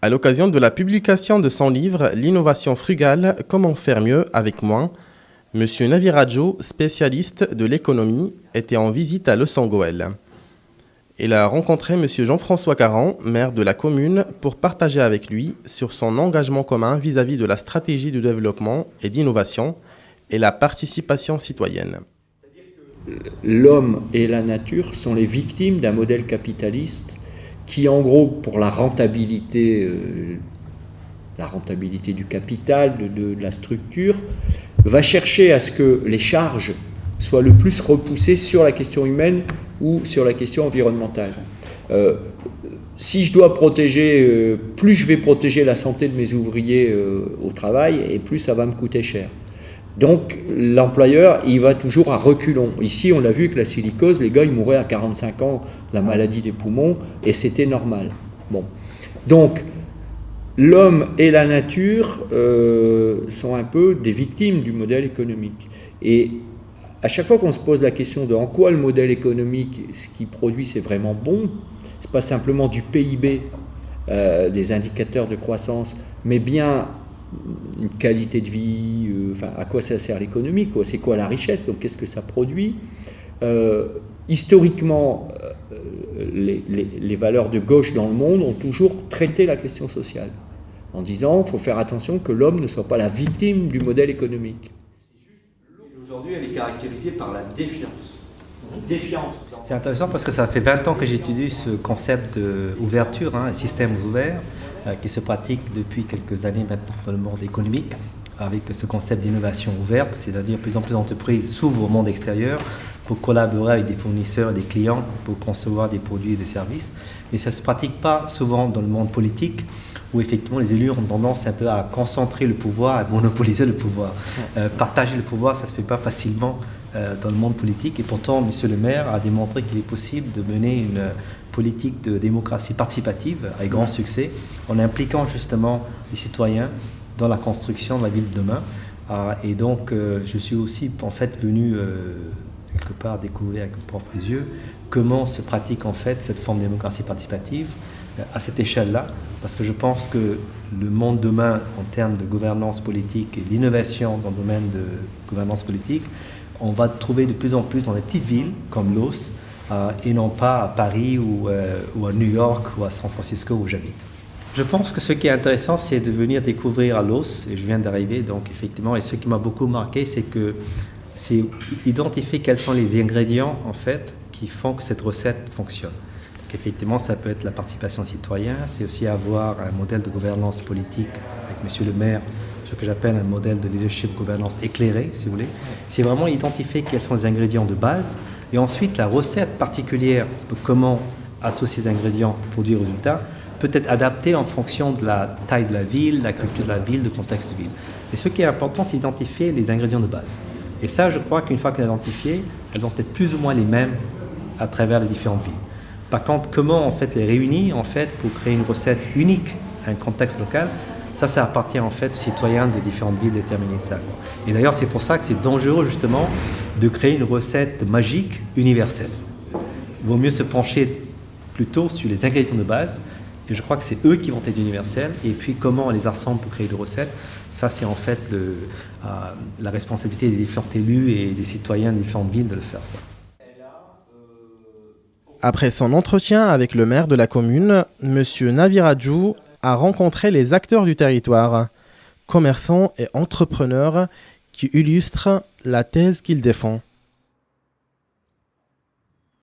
À l'occasion de la publication de son livre « L'innovation frugale, comment faire mieux avec moins », M. Naviradjo, spécialiste de l'économie, était en visite à Lessangoël. Il a rencontré M. Jean-François Caron, maire de la commune, pour partager avec lui sur son engagement commun vis-à-vis de la stratégie de développement et d'innovation et la participation citoyenne. L'homme et la nature sont les victimes d'un modèle capitaliste qui, en gros, pour la rentabilité du capital, de la structure, va chercher à ce que les charges soient le plus repoussées sur la question humaine ou sur la question environnementale. Si je dois protéger, plus je vais protéger la santé de mes ouvriers au travail, et plus ça va me coûter cher. Donc l'employeur, il va toujours à reculons. Ici, on l'a vu avec la silicose, les gars, ils mouraient à 45 ans de la maladie des poumons, et c'était normal. Bon. Donc, l'homme et la nature sont un peu des victimes du modèle économique. Et à chaque fois qu'on se pose la question de en quoi le modèle économique, ce qu'il produit, c'est vraiment bon, c'est pas simplement du PIB, des indicateurs de croissance, mais bien une qualité de vie, à quoi ça sert l'économie, c'est quoi la richesse, donc qu'est-ce que ça produit. Historiquement, les valeurs de gauche dans le monde ont toujours traité la question sociale, en disant qu'il faut faire attention que l'homme ne soit pas la victime du modèle économique. Aujourd'hui, elle est caractérisée par la défiance. C'est intéressant parce que ça fait 20 ans que j'étudie ce concept d'ouverture, systèmes ouverts, qui se pratique depuis quelques années maintenant dans le monde économique, avec ce concept d'innovation ouverte, c'est-à-dire plus en plus d'entreprises s'ouvrent au monde extérieur pour collaborer avec des fournisseurs et des clients pour concevoir des produits et des services. Mais ça ne se pratique pas souvent dans le monde politique, où effectivement les élus ont tendance un peu à concentrer le pouvoir, à monopoliser le pouvoir. Partager le pouvoir, ça ne se fait pas facilement dans le monde politique. Et pourtant, M. le maire a démontré qu'il est possible de mener une politique de démocratie participative avec grand succès, en impliquant justement les citoyens dans la construction de la ville de demain. Et donc, je suis aussi en fait venu quelque part découvrir avec mes propres yeux comment se pratique en fait cette forme de démocratie participative à cette échelle-là, parce que je pense que le monde demain, en termes de gouvernance politique et d'innovation dans le domaine de gouvernance politique, on va trouver de plus en plus dans des petites villes comme Los, et non pas à Paris ou à New York ou à San Francisco où j'habite. Je pense que ce qui est intéressant, c'est de venir découvrir à Los, et je viens d'arriver, donc effectivement, et ce qui m'a beaucoup marqué, c'est identifier quels sont les ingrédients en fait qui font que cette recette fonctionne. Donc effectivement, ça peut être la participation citoyenne, c'est aussi avoir un modèle de gouvernance politique avec Monsieur le maire, ce que j'appelle un modèle de leadership gouvernance éclairé, si vous voulez. C'est vraiment identifier quels sont les ingrédients de base, et ensuite la recette particulière de comment associer ces ingrédients pour produire le résultat peut être adaptée en fonction de la taille de la ville, la culture de la ville, le contexte de ville. Et ce qui est important, c'est d'identifier les ingrédients de base. Et ça, je crois qu'une fois qu'elles sont identifiées, elles vont être plus ou moins les mêmes à travers les différentes villes. Par contre, comment en fait les réunir en fait pour créer une recette unique à un contexte local, ça appartient en fait aux citoyens des différentes villes de déterminer ça. Et d'ailleurs, c'est pour ça que c'est dangereux justement de créer une recette magique universelle. Il vaut mieux se pencher plutôt sur les ingrédients de base, et je crois que c'est eux qui vont être universels, et puis comment on les rassemble pour créer des recettes, ça c'est en fait la responsabilité des différents élus et des citoyens des différentes villes de le faire ça. Après son entretien avec le maire de la commune, M. Naviradjo a rencontré les acteurs du territoire, commerçants et entrepreneurs qui illustrent la thèse qu'il défend.